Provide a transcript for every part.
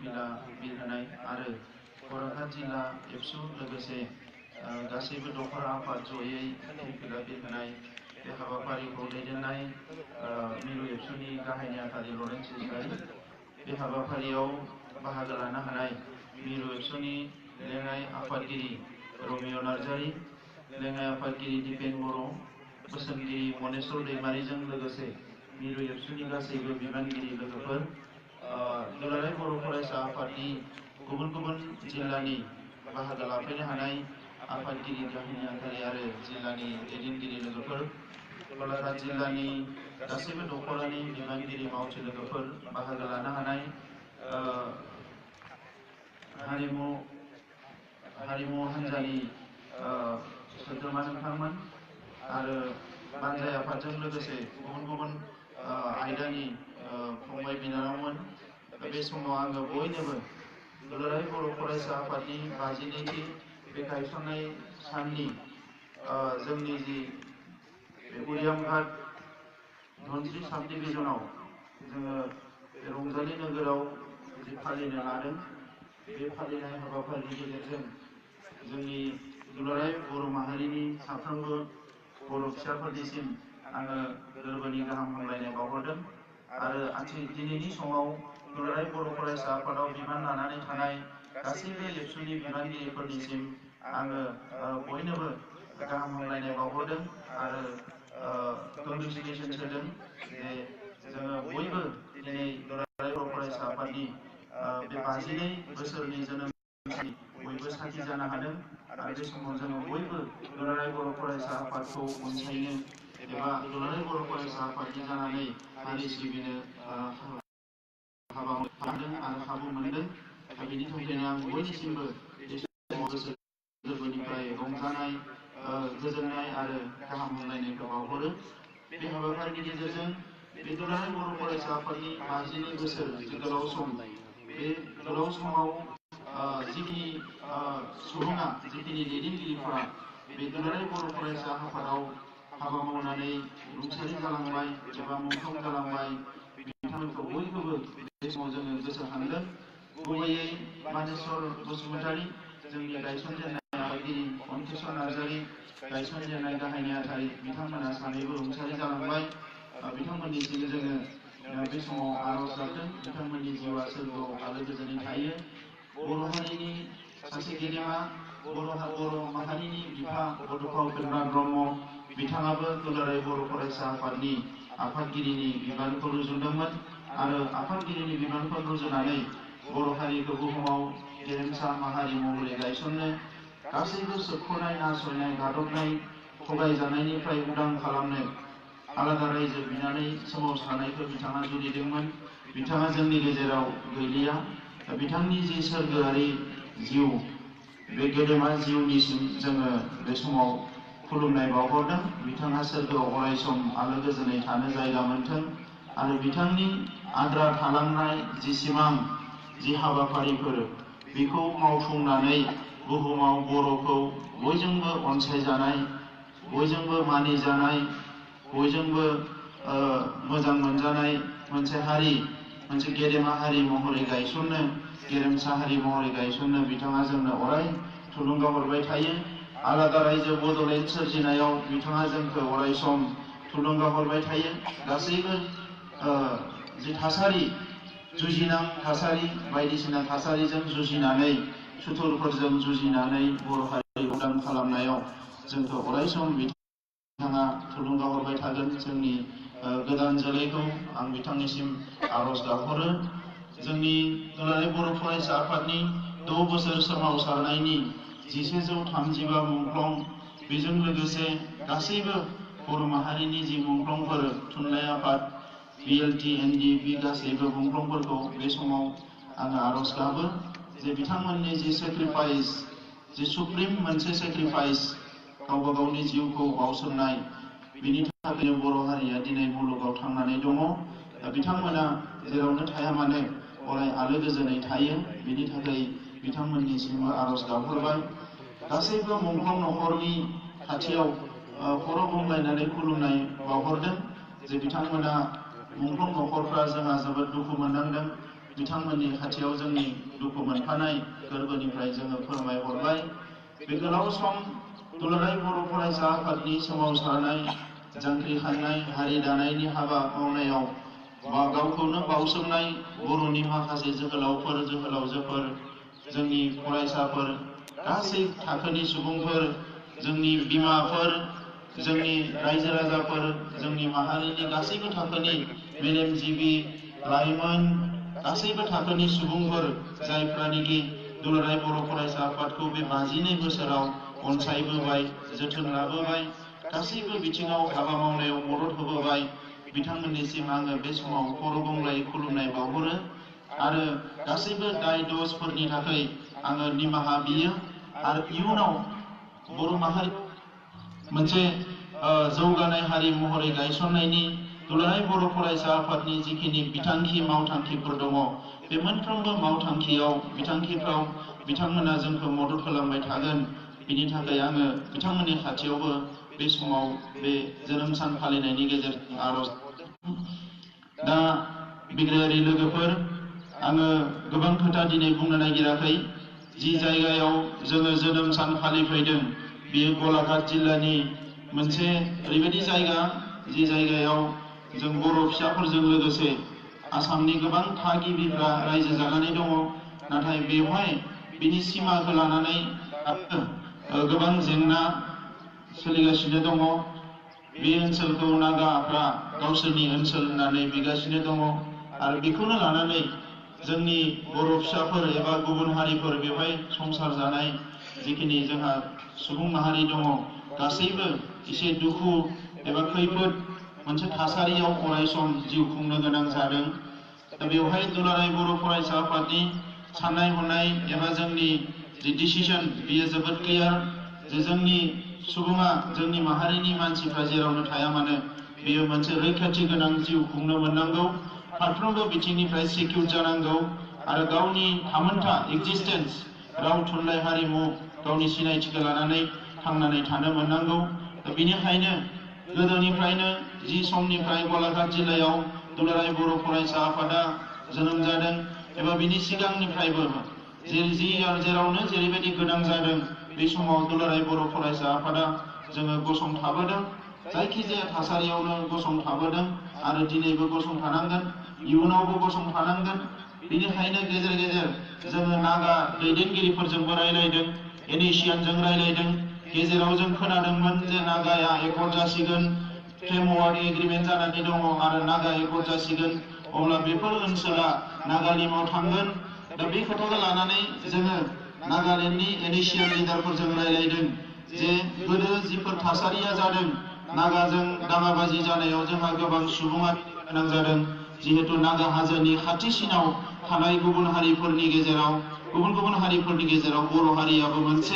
फिरफिला बिरहोनाय आरो बर'घाट जिल्ला एबसु लोगोसे गासैबो दखरा आफाद जयै फिरफिला बिरहोनाय बे हाबाफारिखौ दैदेननाय मिरु एबसुनि गाहाय नेहाथारि लरेन्स इसलारि बे हाबाफारियाव बाहागो लानो हानाय मिरु एबसुनि लेङाइ आफादगिरि रमिय नार्जारि लेङाइ आफादगिरि दिपेन बर' बोसोनगिरि मनेस्वर दैमारिजों लोगोसे मिरु एबसुनि गासैबो बिबानगिरि लोगोफोर दुलाराय बर' फरायसा आफादनि गुबुन गुबुन जिल्लानि बाहागो लाफैनो हानाय आफादगिरि गाहाय नेहाथारि आरो जिल्लानि दैदेनगिरि लोगोफोर गलाघाट जिल्लानि गासैबो दखरानि बिबानगिरि मावथि लोगोफोर बाहागो लानो हानाय हारिमु हान्जानि सोद्रोमा नोंथांमोन आरो बानजाय आफादजों लोगोसे गुबुन गुबुन आयदानि फंबाय बिनानावमोन बे समाव आङो बयनोबो दुलाराय बर' फरायसा आफादनि 52थि बे गायसननाय साननि जोंनि जि उरियामघाट धनस्रि साब डिभिजनाव जोङो बे रंजालि नोगोराव जि फालिनो लादों बे फालिनाय हाबाफारिनि गेजेरजों जोंनि दुलाराय बर' माहारिनि साफ्रोमबो बर' फिसाफोरनिसिम आङो गोरबोनि गाहाम हामलायनाय बावहरदों आरो दिनैनि समाव दुलाराय बर' फरायसा आफादाव बिबान लानानै थानाय गासैबो एबसुनि बिबानगिरिफोरनिसिम आङो बयनोबो गाहाम हामलायनाय बावहरदों आरो कंग्रेचुलेसन्स होदों जे जोङो बयबो दिनै दुलाराय बर' फरायसा आफादनि बे 52 बोसोरनि जोनोम बयबो साखि जानो हादों आरो बे समाव जोङो बयबो दुलाराय बर' फरायसा आफादखौ अनसायनो एबा दुलाराय बर' फरायसा आफादनि जानानै हारि सिबिनो हाबा मोनदों आरो खाबु मोनदों बेनि थाखायनो आं बयनिसिमबो बे समाव गोसो गोरबोनिफ्राय रंजानाय गोजोननाय आरो गाहाम हामलायनायखौ बावहरो बे हाबाफारिनि गेजेरजों बे दुलाराय बर' फरायसा आफादनि 52 बोसोर जि गोलाव सम बे गोलाव समाव जिखिनि सुबुङा जिखिनि दैदेनगिरिफोरा बे दुलाराय बर' फरायसा आफादाव हाबा मावनानै रुंसारि जालांबाय एबा मुंख्लं जालांबाय बिथांमोनखौ बयखौबो बे समाव जोङो गोसोखांदों गुबैयै मानेस्वर बसुमतारी जोंनि गायसनजेननाय आफादगिरि अन्केश्वर नार्जारि गायसनजेननाय गाहाय नेहाथारि बिथांमोना सानैबो रुंसारि जालांबाय बिथांमोननिसिम जोङो बे समाव आर'ज गाबदों बिथांमोननि जिउआ सोरगोआव आलो गोजोनै थायो बर' हारिनि सासे गेदेमा बर' माहारिनि बिफा बड'फा उपेन्द्र ब्रह्म बिथाङाबो दुलाराय बर' फरायसा आफादनि आफादगिरिनि बिबानखौ रुजुनदोंमोन आरो आफादगिरिनि बिबानखौ रुजुनानै बर' हारिखौ बुहुमाव गेरेमसा माहारि महरै गायसननो गासैबो सोबख'नाय नासयनाय गादबनाय थगायजानायनिफ्राय उदां खालामनो आलादा रायजो बिनानै सोमावसारनायखौ बिथाङा जुरिदोंमोन बिथाङा जोंनि गेजेराव गैलिया बिथांनि जि सोरगोआरि जिउ बे गेदेमा जिउनिसिम जोङो बे समाव खुलुमनाय बावहरदों बिथाङा सोरगोआव अरायसम आलो गोजोनै थानो जायगा मोनथों आरो बिथांनि आद्रा थालांनाय जि सिमां जि हाबाफारिफोर बेखौ मावफुंनानै बुहुमाव बर'खौ बयजोंबो अनसायजानाय बयजोंबो मानिजानाय बयजोंबो मोजां मोनजानाय मोनसे हारि मोनसे गेदेमा हारि महरै गायसननो गेरेमसा हारि महरै गायसननो बिथाङा जोंनो अराय थुलुंगा हरबाय थायो आलादा रायजो बड'लेण्ड सोरजिनायाव बिथाङा जोंखौ अरायसम थुलुंगा हरबाय थायो गासैबो जि थासारि जुजिनां थासारि बायदिसिना थासारिजों जुजिनानै सुथुरफोरजों जुजिनानै बर' हारि उदां खालामनायाव जोंखौ अरायसम बिथाङा थुलुंगा हरबाय थागोन जोंनि गोदान जोलैखौ आं बिथांनिसिम आर'ज गाबहरो जोंनि दुलाराय बर' फरायसा आफादनि 6 बोसोर सोमावसारनायनि 1135 मुंख्लं बेजों लोगोसे गासैबो बर' माहारिनि जि मुंख्लंफोर थुनलाइ आफाद BLT NDP गासैबो मुंख्लंफोरखौ बे समाव आङो आर'ज गाबो जे बिथांमोननि जि सेक्रिफाइस जि सुप्रिम मोनसे सेक्रिफाइस गावबा गावनि जिउखौ बावसोमनाय बिनि थाखायनो बर' हारिया दिनै मुलुगाव थांनानै दङ बिथांमोना जेरावनो थाया मानो अराय आलो गोजोनै थायो बिनि थाखाय बिथांमोननिसिमबो आर'ज गाबहरबाय गासैबो मुंख्लं नखरनि खाथियाव खर' गंग्लायनानै खुलुमनाय बावहरदों जे बिथांमोना मुंख्लं नखरफ्रा जोंहा जोबोद दुखु मोननांदों बिथांमोननि खाथियाव जोंनि दुखु मोनफानाय गोरबोनिफ्राय जोङो फोरमायहरबाय। बे गोलाव सम दुलाराय बर' फरायसा आफादनि सोमावसारनाय जांख्रिखांनाय हारि दानायनि हाबा मावनायाव गावखौनो बाउसोमनाय बर'नि माखासे जोहोलावफोर जोहोलावजोफोर, जोंनि फरायसाफोर, गासै थाखोनि सुबुंफोर, जोंनि बिमाफोर, जोंनि रायजो राजाफोर, जोंनि माहारिनि गासैबो थाखोनि मेलेमजिबि लाइमोन गासैबो थाखोनि सुबुंफोर जायफ्रानिकि दुलाराय बर' फरायसा आफादखौ बे 52 बोसोराव अनसायबोबाय, जोथोन लाबोबाय, गासैबो बिथिङाव हाबा मावनायाव मदद होबोबाय, बिथांमोननिसिम आङो बे समाव खर' गंग्लायै खुलुमनाय बावहरो आरो गासैबो दाय दसफोरनि थाखाय आङो निमाहा बियो आरो इयुनाव बर' माहारि मोनसे जौगानाय हारि महरै गायसननायनि दुलाराय बर' फरायसा आफादनि जिखिनि बिथांखि मावथांखिफोर दङ, बे मोनफ्रोमबो मावथांखियाव बिथांखिफ्राव बिथांमोना जोंखौ मदद खालामबाय थागोन। बिनि थाखाय आङो बिथांमोननि खाथियावबो बे समाव बे जोनोम सान फालिनायनि गेजेरजों आरज। दा बिग्रायारि लोगोफोर, आङो गोबां खोथा दिनै बुंनो नागिराखै। जि जायगायाव जोङो जोनोम सान फालिफैदों बेयो गलाघाट जिल्लानि मोनसे ओरैबायदि जायगा, जि जायगायाव जों बर' फिसाफोरजों लोगोसे आसामनि गोबां थागिबिफ्रा रायजो जानानै दङ। नाथाय बेवहाय बिनि सिमाखौ लानानै गोबां जेंना सोलिगासिनो दङ। बे ओनसोलखौ नागाफ्रा गावसोरनि ओनसोल होननानै बिगासिनो दङ आरो बेखौनो लानानै जोंनि बर' फिसाफोर एबा गुबुन हारिफोर बेवहाय संसार जानाय जिखिनि जोंहा सुबुं माहारि दङ, गासैबो एसे दुखु एबा खैफोद मोनसे थासारियाव अरायसम जिउ खुंनो गोनां जादों। दा बेवहाय दुलाराय बर' फरायसा आफादनि साननाय हनाय एबा जोंनि जि डिसिसन बेयो जोबोद क्लियार जे जोंनि सुबुङा, जोंनि माहारिनि मानसिफ्रा जेरावनो थाया मानो बेयो मोनसे रैखाथि गोनां जिउ खुंनो मोननांगौ, फारफ्रोमबो बिथिंनिफ्राय सिकिउर जानांगौ आरो गावनि थामोनथा एक्जिस्टेन्स राव थुनलाइ हारिमु गावनि सिनायथिखौ लानानै थांनानै थानो मोननांगौ। बेनिखायनो गोदोनिफ्रायनो जि समनिफ्राय गलाघाट जिल्लायाव दुलाराय बर' फरायसा आफादा जोनोम जादों एबा बिनि सिगांनिफ्रायबो जेरावनो जेरैबायदि गोनां जादों बे समाव दुलाराय बर' फरायसा आफादा जोङो गसंथाबोदों, जायखिजाया थासारियावनो गसंथाबोदों आरो दिनैबो गसंथानांगोन, इयुनावबो गसंथानांगोन। बेनिखायनो गेजेर गेजेर जोङो नागा दैदेनगिरिफोरजोंबो रायलायदों, एनेशियानजों रायलायदों। गेजेराव जों खोनादोंमोन जे नागाया एकर्ड जासिगोन, फ्रेमवर्क एग्रिमेन्ट जानानै दङ आरो नागा एकर्ड जासिगोन, अब्ला बेफोर ओनसोला नागालेण्डआव थांगोन। दा बे खोथाखौ लानानै जोङो नागालेण्डनि एनेशियान लिडारफोरजों रायलायदों जे गोदो जिफोर थासारिया जादों, नागाजों दाङाबाजि जानायाव जोंहा गोबां सुबुङा गोनां जादों। जिहेतु नागा हाजोनि खाथिसिनाव थानाय गुबुन हारिफोरनि गेजेराव बर' हारियाबो मोनसे।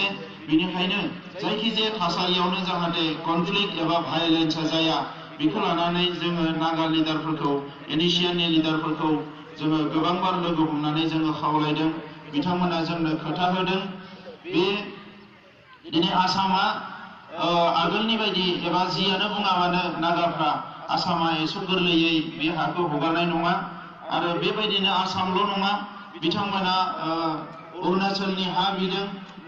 बेनिखायनो जायखिजाया थासारियावनो जाहाथे कनफ्लिक्ट एबा भायलेन्सआ जाया, बेखौ लानानै जोङो नागा लिडारफोरखौ, एनेशियाननि लिडारफोरखौ जोङो गोबांबार लोगो हमनानै जोङो खावलायदों। बिथांमोना जोंनो खोथा होदों बे दिनै आसामा आगोलनि बायदि एबा जियानो बुङा मानो नागाफ्रा आसामा एसे गोरलैयै बे हाखौ हगारनाय नङा आरो बेबायदिनो आसामल' नङा, बिथांमोना अरुणाचलनि हा बिदों,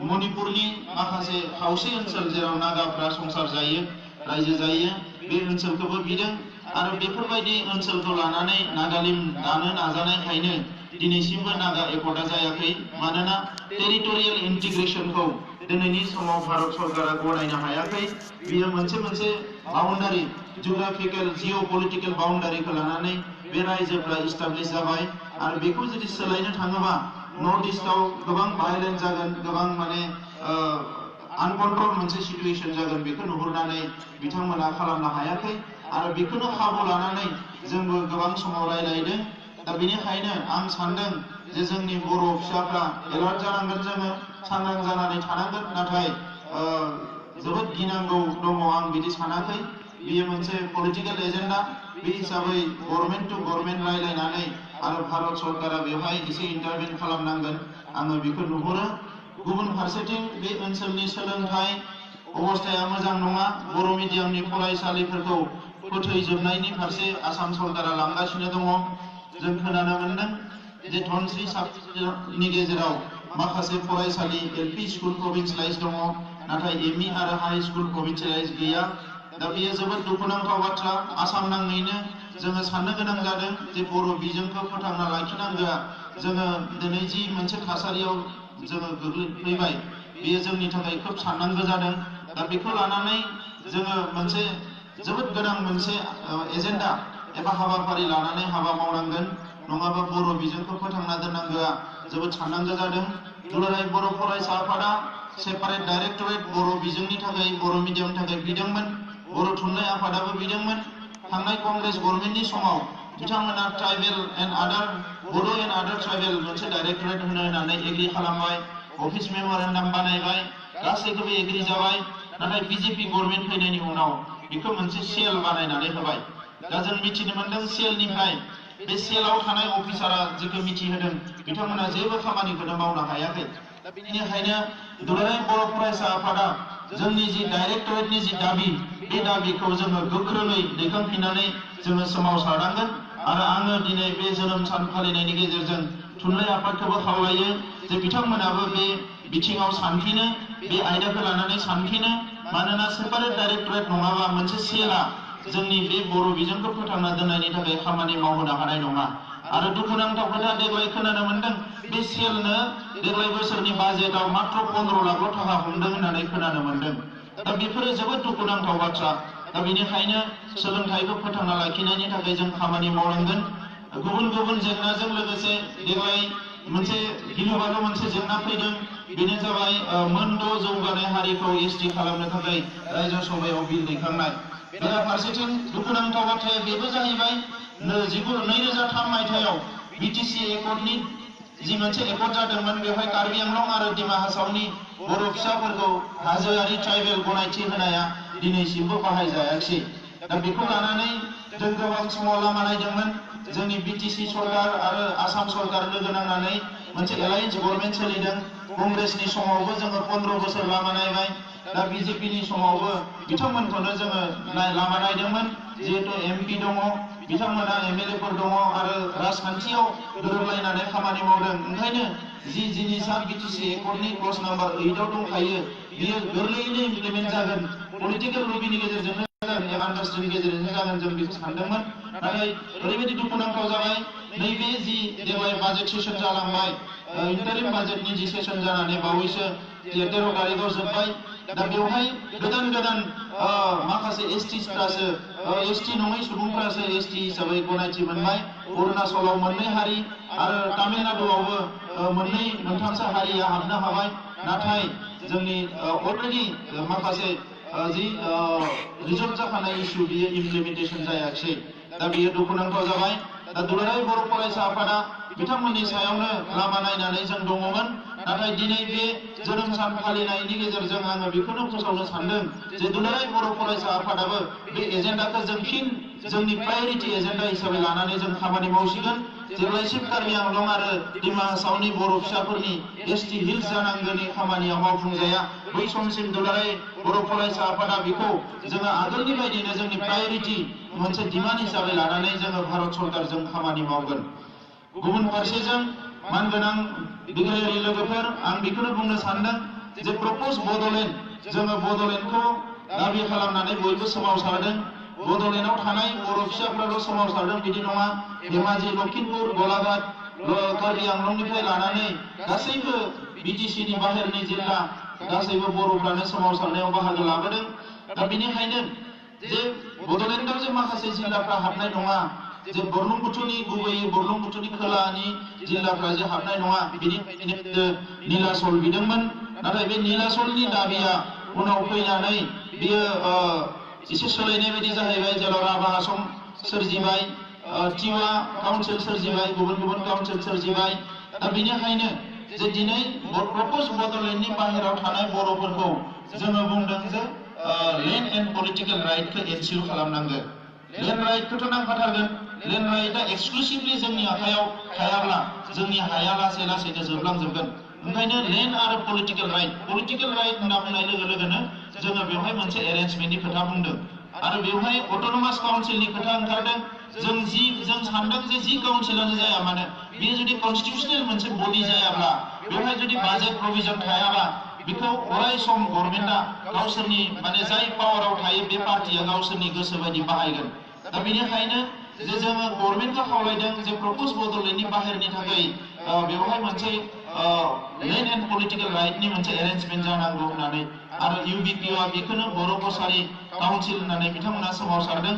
मणिपुरनि माखासे खावसे ओनसोल जेराव नागाफ्रा संसार जायो, रायजो जायो, बे ओनसोलखौबो बिदों आरो बेफोरबायदि ओनसोलखौ लानानै नागालेण्ड दानो नाजानायखायनो दिनैसिमबो नागा एकर्डआ जायाखै। मानोना टेरिटरियेल इन्टिग्रेसनखौ दिनैनि समाव भारत सरकारा गनायनो हायाखै। बियो मोनसे बाउन्डारि, जिअग्राफिकेल जिअपलिटिकेल बाउन्डारिखौ लानानै बे रायजोफ्रा इस्टाब्लिश जाबाय आरो बेखौ जुदि सोलायनो थाङोबा नर्थ इस्टआव गोबां भायलेन्स जागोन, गोबां माने आनकन्ट्रल मोनसे सिटुएसन जागोन। बेखौ नुहुरनानै बिथांमोना खालामनो हायाखै आरो बेखौनो खाबु लानानै जोंबो गोबां समाव रायलायदों। दा बेनिखायनो आं सानदों जे जोंनि बर' फिसाफ्रा एलार्ट जानांगोन, जोङो सांग्रां जानानै थानांगोन। नाथाय जोबोद गिनांगौ दङ, आं बिदि सानाखै। बेयो मोनसे पलिटिकेल एजेन्डा। बे हिसाबै गभर्नमेन्ट टु गभर्नमेन्ट रायलायनानै आरो भारत सरकारा बेवहाय एसे इन्टारभेन खालामनांगोन, आङो बेखौ नुहुरो। गुबुन फारसेथिं बे ओनसोलनि सोलोंथाइ अबस्थाया मोजां नङा। बर' मिडियामनि फरायसालिफोरखौ फोथैजोबनायनि फारसे आसाम सरकारा लांगासिनो दङ। जों खोनानो मोनदों जे धनस्री साबनि गेजेराव माखासे फरायसालि एलपि स्कुल प्रभिन्सियेलाइज दङ नाथाय एमइ आरो हाई स्कुल प्रभिन्सियेलाइज गैया दा बेयो जोबोद दुखुनांथाव बाथ्रा आसाम नाङैनो जोङो साननो गोनां जादों जे बर' बिजोंखौ फोथांना लाखिनांगौआ जोङो दिनै जि मोनसे थासारियाव जोङो गोग्लैफैबाय बेयो जोंनि थाखाय खोब साननांगौ जादों दा बेखौ लानानै जोङो मोनसे जोबोद गोनां मोनसे एजेन्डा एबा हाबाफारि लानानै हाबा मावनांगोन नङाबा बर' बिजोंखौ फोथांना दोननांगौआ जोबोद साननांगौ जादों दुलाराय बर' फरायसा आफादा सेपारेट डाइरेक्टरेट बर' बिजोंनि थाखाय बर' मिडियामनि थाखाय बिदोंमोन बर' थुनलाइ आफादाबो बिदोंमोन थांनाय कंग्रेस गभर्नमेन्टनि समाव बिथांमोना ट्राइबेल एन्ड आदार बर' एन्ड आदार ट्राइबेल मोनसे डाइरेक्टरेट होननानै एग्रि खालामबाय अफिस मेम'रेन्डाम बानायबाय गासैखौबो एग्रि जाबाय नाथाय बिजेपि गभर्नमेन्ट फैनायनि उनाव बेखौ मोनसे सेल बानायनानै होबाय दा जों मिथिनो मोनदों सेलनिफ्राय बे सेलाव थानाय अफिसारा जेखौ मिथिहोदों बिथांमोना जेबो खामानिखौनो मावनो हायाखै दा बेनिखायनो दुलाराय बर' फरायसा आफादा जोंनि जि डाइरेक्टरेटनि जि दाबि बे दाबिखौ जोङो गोख्रोङै दैखांफिननानै जोङो सोमावसारनांगोन आरो आङो दिनै बे जोनोम सान फालिनायनि गेजेरजों थुनलाइ आफादखौबो खावलायो जे बिथांमोनाबो बे बिथिङाव सानफिनो बे आयदाखौ लानानै सानफिनो मानोना सेपारेट डाइरेक्टरेट नङाबा मोनसे सेलआ जोंनि बे बर' बिजोंखौ फोथांना दोननायनि थाखाय खामानि मावहोनो हानाय नङा आरो दुखुनांथाव खोथा देग्लाय खोनानो मोनदों बे सेलनो देग्लाय बोसोरनि बाजेटआव मात्र 15 लाख थाखा हमदों होननानै खोनानो मोनदों दा बेफोरो जोबोद दुखुनांथाव बाथ्रा दा बेनिखायनो सोलोंथाइखौ फोथांना लाखिनायनि थाखाय जों खामानि मावनांगोन गुबुन गुबुन जेंनाजों लोगोसे देग्लाय मोनसे गिलुबालु मोनसे जेंना फैदों बेनो जाबाय मोन 6 जौगानाय हारिखौ एसटि खालामनो थाखाय रायजो सभायाव बिल दैखांनाय बेराफारसेथिं दुखुनांथाव बाथ्राया बेबो जाहैबाय 2003 मायथाइयाव बिटिसि एकर्डनि जि मोनसे एकर्ड जादोंमोन बेवहाय कार्बि आंलं आरो डिमा हासावनि बर' फिसाफोरखौ हाजोआरि ट्राइबेल गनायथि होनाया दिनैसिमबो बाहायजायाखै दा बेखौ लानानै जों गोबां समाव लामा नायदोंमोन जोंनि बिटिसि सरकार आरो आसाम सरकार लोगो नांनानै मोनसे एलायन्स गभर्नमेन्ट सोलिदों कंग्रेसनि समावबो जोङो 15 बोसोर लामा नायबाय दा बिजेपिनि समावबो बिथांमोनखौनो जोङो लामा नायदोंमोन जिहेतु एमपि दङ बिथांमोना एमएलएफोर दङ आरो राजखान्थियाव गोरोबलायनानै खामानि मावदों ओंखायनो जि जिनिसा बिटिसि एकर्डनि क्लज नाम्बार 8 आव दंखायो बियो गोरलैयैनो इमप्लिमेन्ट जागोन पलिटिकेल लबिनि गेजेरजों आन्दारस्टेन्डिंनि गेजेरजों जागोन जों बेखौ सानदोंमोन नाथाय ओरैबायदि दुखुनांथाव जाबाय नैबे जि देग्लाय बाजेट सेसन जालांबाय इन्टारिम बाजेटनि जि सेसन जानानै बावैसो 13 तारिखआव जोब्बाय दा बेवहाय गोदान माखासे एसटिफ्रासो एसटि नङै सुबुंफ्रासो एसटि हिसाबै गनायथि मोनबाय अरुणाचलाव 2 हारि आरो तामिलनाडुआवबो 2-3 हारिया हाबनो हाबाय नाथाय जोंनि अलरेडि माखासे जि रिजल्ट जाखानाय इस्यु बियो इमप्लिमेन्टेसन जायाखै दा बियो दुखुनांथाव जाबाय दा दुलाराय बर' फरायसा आफादा बिथांमोननि सायावनो लामा नायनानै जों दङमोन नाथाय दिनै बे जोनोम सान फालिनायनि गेजेरजों आङो बेखौनो फोसावनो सानदों जे दुलाराय बर' फरायसा आफादाबो बे एजेन्डाखौ जों फिन जोंनि प्रायोरिटि एजेन्डा हिसाबै लानानै जों खामानि मावसिगोन जेब्लायसिम कार्बि आंलं आरो डिमा हासावनि बर' फिसाफोरनि एसटि हिल्स जानांगौनि खामानिया मावफुंजाया बै समसिम दुलाराय बर' फरायसा आफादा बेखौ जोङो आगोलनि बायदिनो जोंनि प्रायोरिटि मोनसे डिमान्ड हिसाबै लानानै जोङो भारत सरकारजों खामानि मावगोन गुबुन फारसेजों मानगोनां बिग्रायारि लोगोफोर आं बेखौनो बुंनो सानदों जे प्रप'ज बड'लेण्ड जोङो बड'लेण्डखौ दाबि खालामनानै बयबो सोमावसारदों बड'लेण्डआव थानाय बर' फिसाफोराल' सोमावसारदों बिदि नङा धेमाजि लखिमपुर गलाघाट कार्बि आंलंनिफ्राय लानानै गासैबो बिटिसिनि बाहेरनि जिल्ला गासैबो बर'फ्रानो सोमावसारनायाव बाहागो लाबोदों दा बेनिखायनो जे बड'लेण्डआव जे माखासे जिल्लाफ्रा हाबनाय नङा जे बुरलुंबुथुरनि गुबैयै बुरलुंबुथुरनि खोलानि जिल्लाफ्रा जे हाबनाय नङा बेनिखायनो नीलाचल बिदोंमोन नाथाय बे नीलाचलनि दाबिया उनाव फैनानै बियो एसे सोलायनाय बायदि जाहैबाय जेराव राभा आश्रम सोरजिबाय टिवा काउन्सिल सोरजिबाय गुबुन काउन्सिल सोरजिबाय दा बेनिखायनो जे दिनै प्रप'ज बड'लेण्डनि बाहेराव थानाय बर'फोरखौ जोङो बुंदों जे लेन्ड एन्ड पलिटिकेल राइटखौ एनसियर खालामनांगोन लेन्ड राइटखौथ' नांखाथारगोन लेन्ड राइटआ एक्सक्लुसिभलि जोंनि आखायाव थायाब्ला जोंनि हाया लासैनो जोबलांजोबगोन ओंखायनो लेन्ड आरो पलिटिकेल राइट होनना बुंनाय लोगो लोगोनो जोङो बेवहाय मोनसे एरेन्जमेन्टनि खोथा बुंदों आरो बेवहाय अट'नमास काउन्सिलनि खोथा ओंखारदों जों सानदों जे जि काउन्सिलानो जाया मानो बेयो जुदि कन्स्टिटिउसनेल मोनसे बडि जायाब्ला बेवहाय जुदि बाजेट प्रभिजन थायाबा बेखौ अराय सम गभर्नमेन्टआ गावसोरनि माने जाय पावाराव थायो बे पार्टिया गावसोरनि गोसो बायदि बाहायगोन दा बेनिखायनो जे जोङो गभर्नमेन्टखौ खावलायदों जे प्रप'ज बड'लेण्डनि बाहेरनि थाखाय बेवहाय मोनसे लेन्ड एन्ड पलिटिकेल राइटनि मोनसे एरेन्जमेन्ट जानांगौ होननानै आरो इउबिपिआ बेखौनो बर' कसारि काउन्सिल होननानै बिथांमोना सोमावसारदों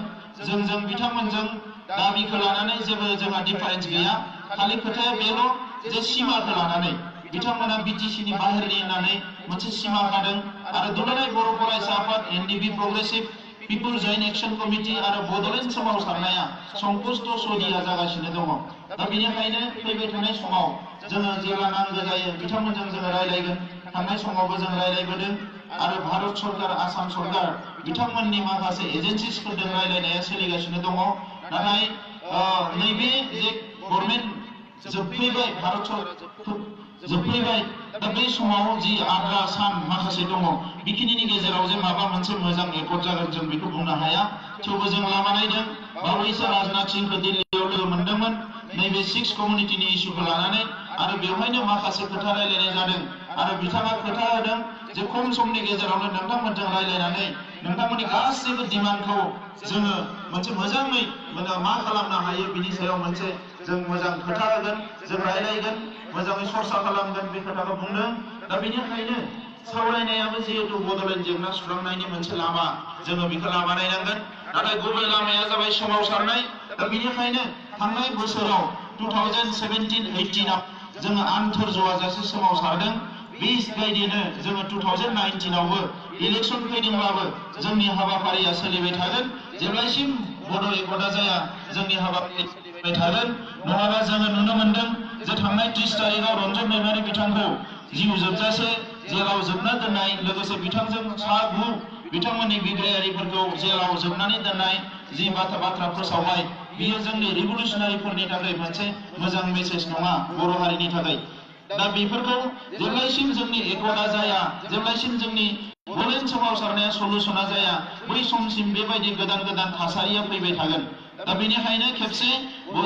जों बिथांमोनजों दाबिखौ लानानै जेबो जोंहा डिफारेन्स गैया खालि खोथाया बेल' जे सिमाखौ लानानै बिथांमोना बिटिसिनि बाहेरनि होननानै मोनसे सिमा खादों आरो दुलाराय बर' फरायसा आफाद NDB progressive people joint action committee आरो बड'लेण्ड सोमावसारनाया संकुस्त' सदिया जागासिनो दङ दा बेनिखायनो फैबाय थानाय समाव जोङो जेब्ला नांगौ जायो बिथांमोनजों जोङो रायलायगोन थांनाय समावबो जों रायलायबोदों आरो भारत सरकार आसाम सरकार बिथांमोननि माखासे एजेन्सिसफोरजों रायलायनाया सोलिगासिनो दङ नाथाय नैबे जे गभर्नमेन्ट जोबफैबाय भारत सरकार जोबफैबाय दा बे समाव जि आद्रा सान माखासे दङ बेखिनिनि गेजेराव जे माबा मोनसे मोजां एकर्ड जागोन जों बेखौ बुंनो हाया थेवबो जों लामा नायदों बावैसो राजनाथ सिंहखौ दिल्लीयाव लोगो मोनदोंमोन नैबे 6 कमिउनिटिनि इस्युखौ लानानै आरो बेवहायनो माखासे खोथा रायलायनाय जादों आरो बिथाङा खोथा होदों जे खम समनि गेजेरावनो नोंथांमोनजों रायलायनानै नोंथांमोननि गासैबो डिमान्डखौ जोङो मोनसे मोजाङै मा खालामनो हायो बिनि सायाव मोनसे जों मोजां खोथा होगोन जों रायलायगोन मोजाङै सरसा खालामगोन बे खोथाखौ बुंदों दा बेनिखायनो सावरायनायाबो जिहेतु बड'लेण्ड जेंना सुस्रांनायनि मोनसे लामा जोङो बेखौ लामा नायनांगोन नाथाय गुबै लामाया जाबाय सोमावसारनाय दा बेनिखायनो थांनाय बोसोराव 2017-18आव जोङो आन्थोरज'आजासे सोमावसारदों बे बायदिनो जोङो 2019आवबो इलेक्सन फैदोंब्लाबो जोंनि हाबाफारिया सोलिबाय थागोन जेब्लासिम बड' एकर्डआ जाया जोंनि हाबाफारिया सोलिबाय थागोन नङाबा जोङो नुनो मोनदों जे थांनाय 30 तारिखआव रन्जन दैमारि बिथांखौ जिउ जोबजासे जेलाव जोबना दोननाय लोगोसे बिथांजों सा 9 बिथांमोननि बिग्रायारिफोरखौ जेलाव जोबनानै दोननाय जि बाथ्रा फोसावबाय बियो जोंनि रिभलिउसनारिफोरनि थाखाय मोनसे मोजां मेसेज नङा बर' हारिनि थाखाय दा बेफोरखौ जेब्लासिम जोंनि एकर्डआ जाया जेब्लासिम जोंनि बड'लेण्ड सोमावसारनाया सलुसना जाया बै समसिम बेबायदि गोदान थासारिया फैबाय थागोन दा बेनिखायनो खेबसे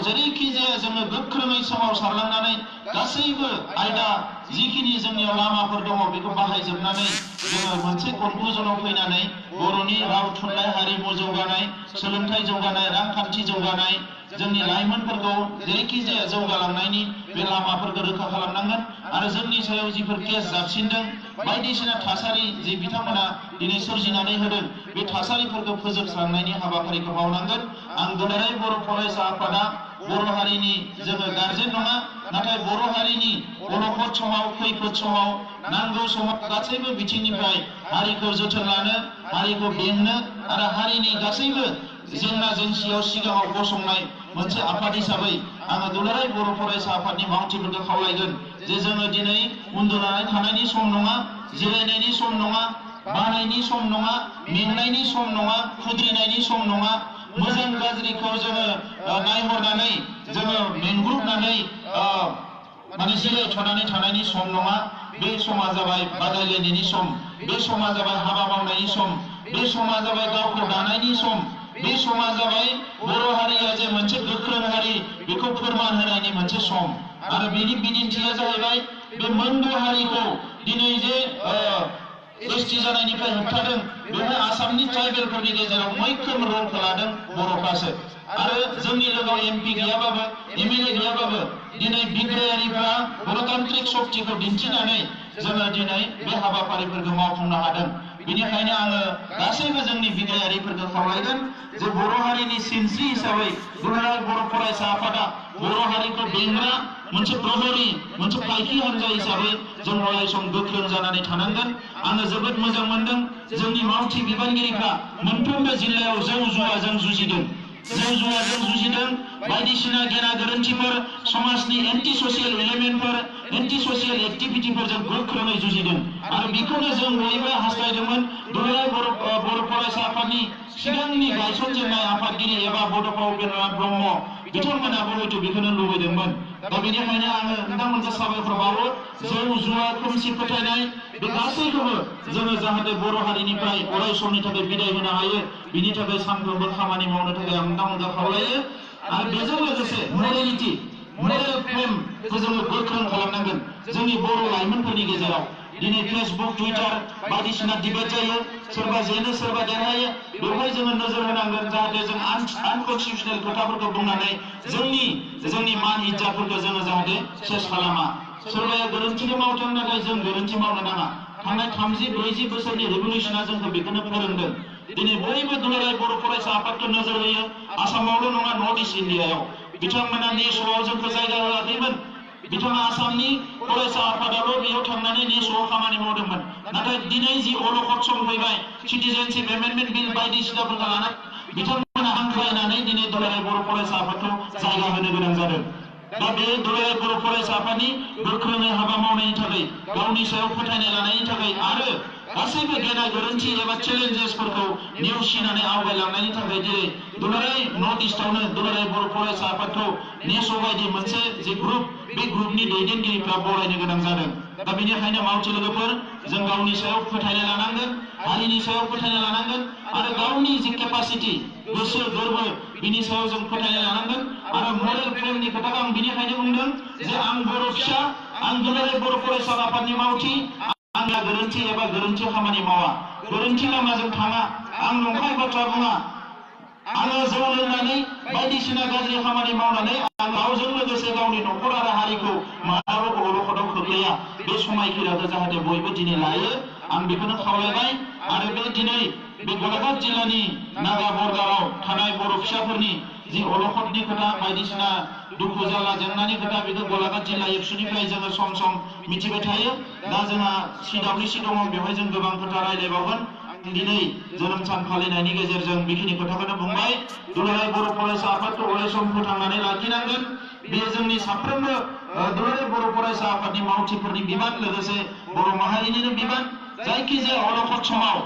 जेरैखि जाया जोङो गोख्रोङै सोमावसारलांनानै गासैबो आयदा जिखिनि जोंनियाव लामाफोर दङ बेखौ बाहायजोबनानै जोङो मोनसे कनक्लुजनाव फैनानै बर'नि राव थुनलाइ हारिमु जौगानाय सोलोंथाइ जौगानाय रांखान्थि जौगानाय जोंनि लाइमोनफोरखौ जेरैखि जाया जौगालांनायनि बे लामाफोरखौ रोखा खालामनांगोन आरो जोंनि सायाव जिफोर केस जाबसिनदों बायदिसिना थासारि जि बिथांमोना दिनै सोरजिनानै होदों बे थासारिफोरखौ फोजोबस्रांनायनि हाबाफारिखौ मावनांगोन आं दुलाराय बर' फरायसा आफादा बर' हारिनि जोङो गारजेन नङा नाथाय बर' हारिनि अलखद समाव खैफोद समाव नांगौ समाव गासैबो बिथिंनिफ्राय हारिखौ जोथोन लानो हारिखौ बेंनो आरो हारिनि गासैबो जेंना जेंसियाव सिगाङाव गसंनाय मोनसे आफाद हिसाबै आङो दुलाराय बर' फरायसा आफादनि मावथिफोरखौ खावलायगोन जे जोङो दिनै उन्दुनानै थानायनि सम नङा जिरायनायनि सम नङा बानायनि सम नङा मेंनायनि सम नङा खुद्रिनायनि सम नङा मोजां गाज्रिखौ जोङो नायहरनानै जोङो मेंग्रुबनानै माने जिरायथ'नानै थानायनि सम नङा बे समा जाबाय बादायलायनायनि सम बे समा जाबाय हाबा मावनायनि सम बे समा जाबाय गावखौ दानायनि सम बे समा जाबाय बर' हारिया जे मोनसे गोख्रों हारि बेखौ फोरमान होनायनि मोनसे सम आरो बेनि बिदिन्थिया जाहैबाय बे मोनद' हारिखौ दिनै जे एसटि जानायनिफ्राय होबथादों बेवहाय आसामनि ट्राइबेलफोरनि गेजेराव मैखोम रलखौ लादों बर'फ्रासो आरो जोंनि लोगोआव एमपि गैयाबाबो एमएलए गैयाबाबो दिनै बिग्रायारिफ्रा गणतान्त्रिक शक्तिखौ दिन्थिनानै जोङो दिनै बे हाबाफारिफोरखौ मावफुंनो हादों बेनिखायनो आङो गासैबो जोंनि बिग्रायारिफोरखौ खावलायगोन जे बर' हारिनि सिनस्रि हिसाबै दुलाराय बर' फरायसा आफादा बर' हारिखौ बेंग्रा मोनसे प्रहरी मोनसे पाइकी हान्जा हिसाबै जों अराय सम गोख्रों जानानै थानांगोन आङो जोबोद मोजां मोनदों जोंनि मावथि बिबानगिरिफ्रा मोनफ्रोमबो जिल्लायाव जौ जुवाजों जुजिदों बायदिसिना गेना गोरोन्थिफोर समाजनि एन्टि ससियेल एलिमेन्टफोर एन्टि ससियेल एक्टिभिटिफोरजों गोख्रोङै जुजिदों आरो बेखौनो जों बयबो हास्थायदोंमोन दुलाराय बर' फरायसा आफादनि सिगांनि गायसनजेननाय आफादगिरि एबा बड'फा उपेन्द्रनाथ ब्रह्म बिथांमोनाबो हयथ' बेखौनो लुबैदोंमोन। दा बेनिखायनो आङो नोंथांमोनखौ साबायखर बावो। जौ जुवा खोमसि फोथायनाय बे गासैखौबो जोङो जाहाथे बर' हारिनिफ्राय अराय समनि थाखाय बिदाय होनो हायो, बिनि थाखाय सानफ्रोमबो खामानि मावनो थाखाय आं नोंथांमोनखौ खावलायो। आरो बेजों लोगोसे मरेलिटि मरेल फ्रेमखौ जोङो गोख्रों खालामनांगोन जोंनि बर' लाइमोनफोरनि गेजेराव। दिनै फेसबुक टुइटार बायदिसिना डिबेट जायो, सोरबा जेनो सोरबा देरहायो, बेवहाय जोङो नोजोर होनांगोन जाहाथे जों आनकनस्टिटिउसनेल खोथाफोरखौ बुंनानै जोंनि मान इज्जतफोरखौ जोङो जाहाथे सेस खालामा। सोरबाया गोरोन्थिखौ मावथों, नाथाय जों गोरोन्थि मावनो नाङा। थांनाय 30-40 बोसोरनि रिभलिउसना जोंखौ बेखौनो फोरोंदों। दिनै बयबो दुलाराय बर' फरायसा आफादखौ नोजोर होयो, आसामावल' नङा नर्थ इस्ट इण्डियायाव। बिथांमोना नेस'आव जोंखौ जायगा होआखैमोन। बिथाङा आसामनि फरायसा आफादाल' बेयाव थांनानै नेस'आव खामानि मावदोंमोन। नाथाय दिनै जि अलखद सम फैबाय, सिटिजेनशिप एमेन्डमेन्ट बिल बायदिसिनाफोरखौ लानानै बिथांमोना हांख्रायनानै दिनै दुलाराय बर' फरायसा आफादखौ जायगा होनो गोनां जादों। दा बे दुलाराय बर' फरायसा आफादनि गोख्रोङै हाबा मावनायनि थाखाय, गावनि सायाव फोथायनाय लानायनि थाखाय आरो गासैबो गेना गोरोन्थि एबा चेलेन्जेसफोरखौ नेवसिनानै आवगायलांनायनि थाखाय दिनै दुलाराय नर्थ इस्टआवनो दुलाराय बर' फरायसा आफादखौ नेस' बायदि मोनसे जे ग्रुप, बे ग्रुपनि दैदेनगिरिफ्रा बरायनो गोनां जादों। दा बेनिखायनो मावथि लोगोफोर, जों गावनि सायाव फोथायनाय लानांगोन, हारिनि सायाव फोथायनाय लानांगोन आरो गावनि जि केपासिटि, गोसो गोरबो, बिनि सायाव जों फोथायनाय लानांगोन। आरो मरेल फ्रेमनि खोथाखौ आं बिनिखायनो बुंदों जे आं बर' फिसा, आं दुलाराय बर' फरायसा आफादनि मावथि, आंना गोरोन्थि एबा गोरोन्थि खामानि मावा, गोरोन्थि लामाजों थाङा, आं नंखाय बाथ्रा बुङा, आङो जौ लोंनानै बायदिसिना गाज्रि खामानि मावनानै आं गावजों लोगोसे गावनि न'खर आरो हारिखौ माब्लाबाबो अलखदाव खोख्लैया। बे समायखिराखौ जाहाथे बयबो दिनै लायो, आं बेखौनो खावलायबाय। आरो बे दिनै बे गलाघाट जिल्लानि नागा बरदाराव थानाय बर' फिसाफोरनि जि अलखदनि खोथा, बायदिसिना दुखु जारला जेंनानि खोथा, बेखौ गलाघाट जिल्ला एबसुनिफ्राय जोङो सम सम मिथिबाय थायो। दा जोंहा CWC दङ, बेवहाय जों गोबां खोथा रायज्लायबावगोन। दिनै जोनोम सान फालिनायनि गेजेरजों बेखिनि खोथाखौनो बुंबाय। दुलाराय बर' फरायसा आफादखौ अराय सम फोथांनानै लाखिनांगोन। बेयो जोंनि साफ्रोमबो दुलाराय बर' फरायसा आफादनि मावथिफोरनि बिबान, लोगोसे बर' माहारिनिनो बिबान। जायखिजाया अलखद समाव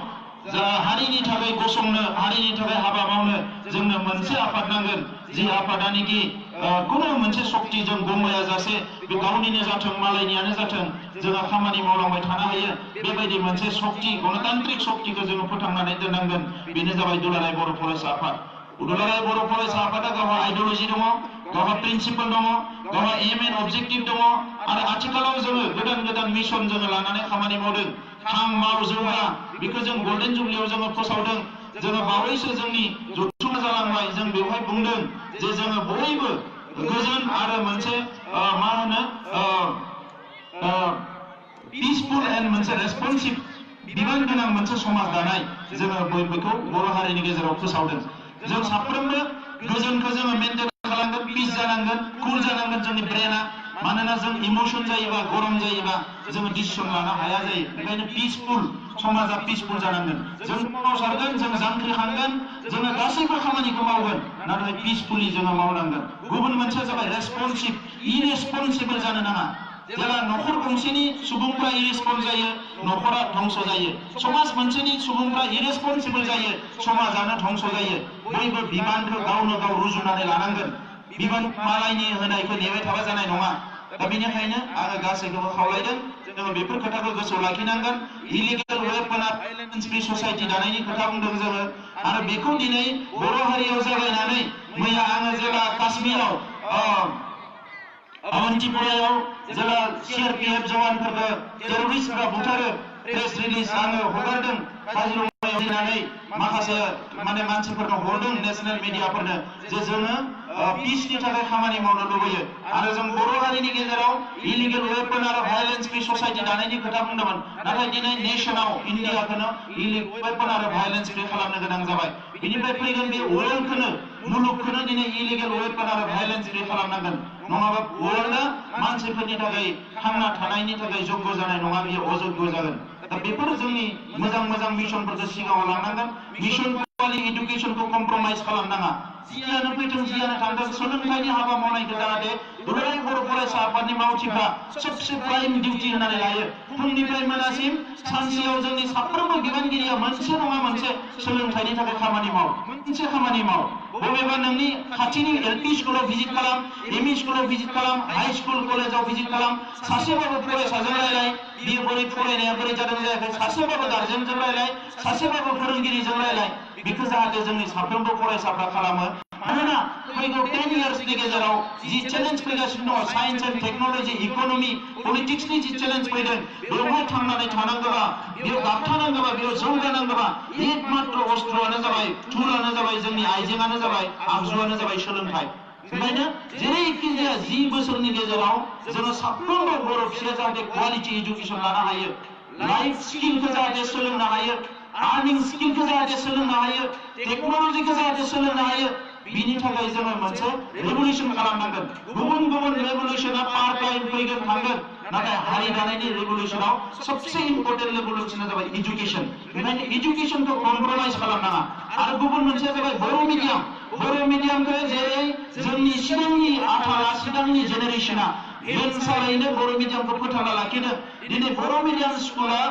हारिनि थाखाय गसंनो, हारिनि थाखाय हाबा मावनो जोंनो मोनसे आफाद नांगोन, जि आफादानिकि खुनु मोनसे सक्तिजों गमायाजासे, बे गावनिनो जाथों मालायनियानो जाथों, जोंहा खामानि मावलांबाय थानो हायो। बेबायदि मोनसे सक्ति, गणतान्त्रिक सक्तिखौ जोङो फोथांनानै दोननांगोन। बेनो जाबाय दुलाराय बर' फरायसा आफाद। दुलाराय बर' फरायसा आफादा गावहा आइडियोलजि दङ, गावहा प्रिन्सिपल दङ, गावहा एम एन्ड अबजेक्टिभ दङ। आरो आथिखालाव जोङो गोदान गोदान मिशन जोङो लानानै खामानि मावदों। थां माव जौगा, बेखौ जों गल्डेन जुबलियाव जोङो फोसावदों। जोङो बावैसो जोंनि जथुम्मा जालांबाय, जों बेवहाय बुंदों जे जोङो बयबो गोजोन आरो मोनसे मा होनो पिसफुल एन्ड मोनसे रेसपन्सिभ बिबान गोनां मोनसे समाज दानाय, जोङो बेखौ बर' हारिनि गेजेराव फोसावदों। जों साफ्रोमबो गोजोनखौ जोङो मेनटेन खालामनांगोन, पिस जानांगोन, कुल जानांगोन जोंनि ब्रेना। मानोना जों इमोसन जायोबा, गरम जायोबा जोङो डिसिसन लानो हाया जायो। ओंखायनो पिसफुल समाजा पिसफुल जानांगोन। जों मावसारगोन, जों जांख्रिखांगोन, जोङो गासैबो खामानिखौ मावगोन, नाथाय पिसफुलि जोङो मावनांगोन। गुबुन मोनसेया जाबाय रेसपन्सिभ, इरेसपन्सिबल जानो नाङा। जेब्ला न'खर गंसेनि सुबुंफ्रा इरेसपन्स जायो, न'खरा धंस जायो। समाज मोनसेनि सुबुंफ्रा इरेसपन्सिबल जायो, समाजानो धंस जायो। बयबो बिबानखौ गावनो गाव रुजुनानै लानांगोन। बिबान मालायनि होनायखौ नेबाय थाबा जानाय नङा। दा बेनिखायनो आङो गासैखौबो खावलायदों, जोङो बेफोर खोथाखौ गोसोआव लाखिनांगोन। Illegal weapon of violence free society दानायनि खोथा बुंदों जोङो, आरो बेखौ दिनै बर' हारियाव जागायनानै मैया आङो जेब्ला काश्मीराव अवन्तिपुरायाव जेब्ला CRPF जवानफोरखौ टेररिस्टफ्रा बुथारो, प्रेस रिलिज आङो हगारदों। काजिरङायाव फैनानै माखासे मानसिफोरनो हरदों, नेशनेल मिडियाफोरनो, जे जोङो पिसनि थाखाय खामानि मावनो लुबैयो। आरो जों बर' हारिनि गेजेराव इलिगेल वेपन आरो भायलेन्स फ्रि ससाइटि दानायनि खोथा बुंदोंमोन, नाथाय दिनै नेसनाव इन्डियाखौनो इलिगेल वेपन आरो भायलेन्स फ्रि खालामनो गोनां जाबाय। बेनिफ्राय फैगोन बे वर्ल्डखौनो, मुलुगखौनो दिनै इलिगेल वेपन आरो भायलेन्स फ्रि खालामनांगोन। नङाबा वर्ल्डआ मानसिफोरनि थाखाय थांना थानायनि थाखाय जग्य जानाय नङा, बेयो अजग्य जागोन। दा बेफोर जोंनि मोजां मोजां मिशनफोरखौ सिगाङाव लांनांगोन। मिशन क्वालिटि इडुकेसनखौ कमप्रमाइज खालामनाङा। जियानो फैथों, जियानो थांथों, सोलोंथाइनि हाबा मावनायखौ जाहाथे दुलाराय बर' फरायसा आफादनि मावथिफ्रा सबसे प्राइम डिउटि होनानै लायो फुंनिफ्राय मोनासिम सानसेयाव जोंनि साफ्रोमबो बिबानगिरिया मोनसे नङा मोनसे सोलोंथाइनि थाखाय खामानि माव मोनसे खामानि माव बबेबा नोंनि खाथिनि एलपि स्कुलाव भिजिट खालाम एमइ स्कुलाव भिजिट खालाम हाई स्कुल कलेजाव भिजिट खालाम सासेबाबो फरायसाजों रायलाय बियो बोरै फरायनाया बोरै जादों जायाखै सासेबाबो गार्जेनजों रायलाय सासेबाबो फोरोंगिरिजों रायलाय बेखौ जाहाथे जोंनि साफ्रोमबो फरायसाफ्रा खालामो मानोना फैगौ 10 इयार्सनि गेजेराव जि चेलेन्ज फैगासिनो दङ साइन्स एन्ड टेक्न'लजि इक'नमि पलिटिक्सनि जि चेलेन्ज फैदों बेवहाय थांनानै थानांगौबा बेयाव गाबथानांगौबा बेयाव जौगानांगौबा एकमात्र अस्त्रआनो जाबाय टुलानो जाबाय जोंनि आइजेंआनो जाबाय आगजुआनो जाबाय सोलोंथाइ बेखायनो जेरैखि जाया 10 बोसोरनि गेजेराव जोङो साफ्रोमबो बर' फिसाया जाहाथे क्वालिटि एजुकेसन लानो हायो लाइफ स्किलखौ जाहाथे सोलोंनो हायो आर्निं स्किलखौ जाहाथे सोलोंनो हायो टेक्न'लजिखौ जाहाथे सोलोंनो हायो बिनि थाखाय जोङो मोनसे रेभुलेसन खालामनांगोन गुबुन गुबुन रेभुलेसना पार टाइम फैगोन थांगोन नाथाय हारि दानायनि रेभुलेसनाव सबसे इम्पोर्टेन्ट रेभुलेसना जाबाय एजुकेसन बेखायनो एजुकेसनखौ कम्प्रमाइज खालामनाङा आरो गुबुन मोनसेया जाबाय बर' मिडियामखौ जेरै जोंनि सिगांनि आथाला सिगांनि जेनेरेसना भेन्सारैनो बर' मिडियामखौ फोथांना लाखिदों दिनै बर' मिडियाम स्कुला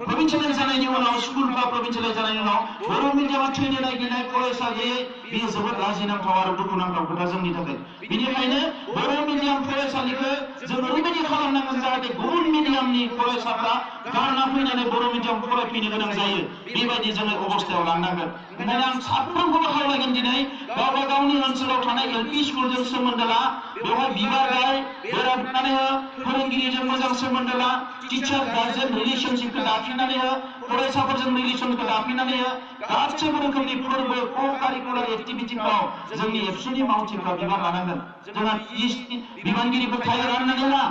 प्रभिन्सियेलाइज जानायनि उनाव स्कुलफ्रा प्रभिन्सियेलाइज जानायनि उनाव बर' मिडियामा थैनो नागिरनाय फरायसा गैयै बेयो जोबोद लाजिनांथाव आरो दुखुनांथाव खोथा जोंनि थाखाय बेनिखायनो बर' मिडियाम फरायसालिखौ जों ओरैबायदि खालामनांगोन जाहाथे गुबुन मिडियामनि फरायसाफ्रा गारना फैनानै बर' मिडियाम फरायफैनो गोनां जायो बेबायदि जोङो अबस्थायाव लांनांगोन ओंखायनो आं साफ्रोमखौबो खावलायगोन दिनै गावबा गावनि ओनसोलाव थानाय एलपि स्कुलजों सोमोन्दो ला बेवहाय बिबार गाय बेरा दुमनानै हो फोरोंगिरिजों मोजां सोमोन्दो ला टिचार गार्जेन रिलेशनशिपखौ दाफिननानै हो फरायसाफोरजों रिलेशनखौ दाफिननानै हो गासैबो रोखोमनि फोरबो को कारिकुलार एक्टिभिटिफ्राव जोंनि एबसुनि मावथिफ्रा बिबान लानांगोन जोंहा 30 बिबानगिरिफोर थायो राननानै ला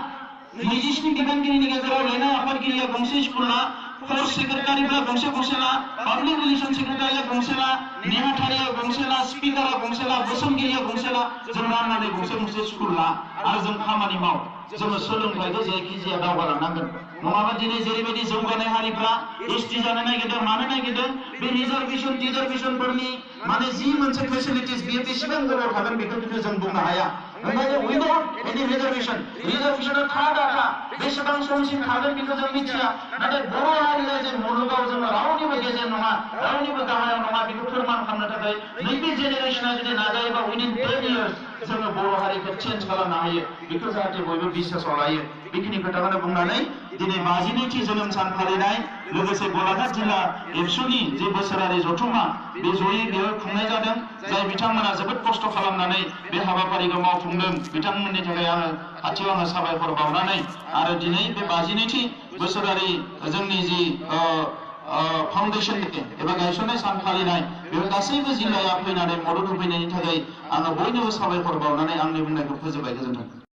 20 बिबानगिरिनि गेजेराव लेङाइ आफादगिरिया गंसे स्कुल ला फर्स सेक्रेटारिफ्रा गंसे ला पाब्लिक रिलेशन सेक्रेटारिया गंसे ला नेहाथारिया गंसे ला स्पिकारा गंसे ला बोसोनगिरिया गंसे ला जों राननानै गंसे स्कुल ला आरो जों खामानि माव जोङो सोलोंथाइखौ जायखिजाया दावगालांनांगोन नङाबा दिनै जेरैबायदि जौगानाय हारिफ्रा एसटि जानो नागिरदों मानो नागिरदों बे रिजार्भेसनफोरनि माने जि मोनसे फेसिलिटिस बियो बेसेबां गोबाव थागोन बेखौ जों बुंनो हाया ओंखायनो उइदाउट एनि रिजार्भेसना था बेसेबां समसिम थागोन बेखौ जों मिथिया नाथाय बर' हारिया जे मुलुगाव जोङो रावनिबो गेजेर नङा रावनिबो गाहायाव नङा बेखौ फोरमान खालामनो थाखाय नैबे जेनेरेसना जुदि नाजायोबा उइदिन 10 इयार्स जोङो बर' हारिखौ चेन्ज खालामनो हायो बेखौ जाहाथे बयबो बिश्वासाव लायो बेखिनि खोथाखौनो बुंनानै दिनै 52थि जोनोम सान फालिनाय लोगोसे गलाघाट जिल्ला एबसुनि जे बोसोरारि जथुम्मा बे जयै बेयाव खुंनाय जादों जाय बिथांमोना जोबोद खस्थ' खालामनानै बे हाबाफारिखौ मावफुंदों बिथांमोननि थाखाय खाथियाव आङो साबायखर बावनानै आरो दिनै बे 52थि बोसोरारि जोंनि जि फाउन्डेसन डे एबा गायसननाय सान फालिनाय बेयाव गासैबो जिल्लाया फैनानै मदद होफैनायनि थाखाय आङो बयनोबो साबायखर बावनानै आंनि बुंनायखौ फोजोबबाय गोजोन्थों।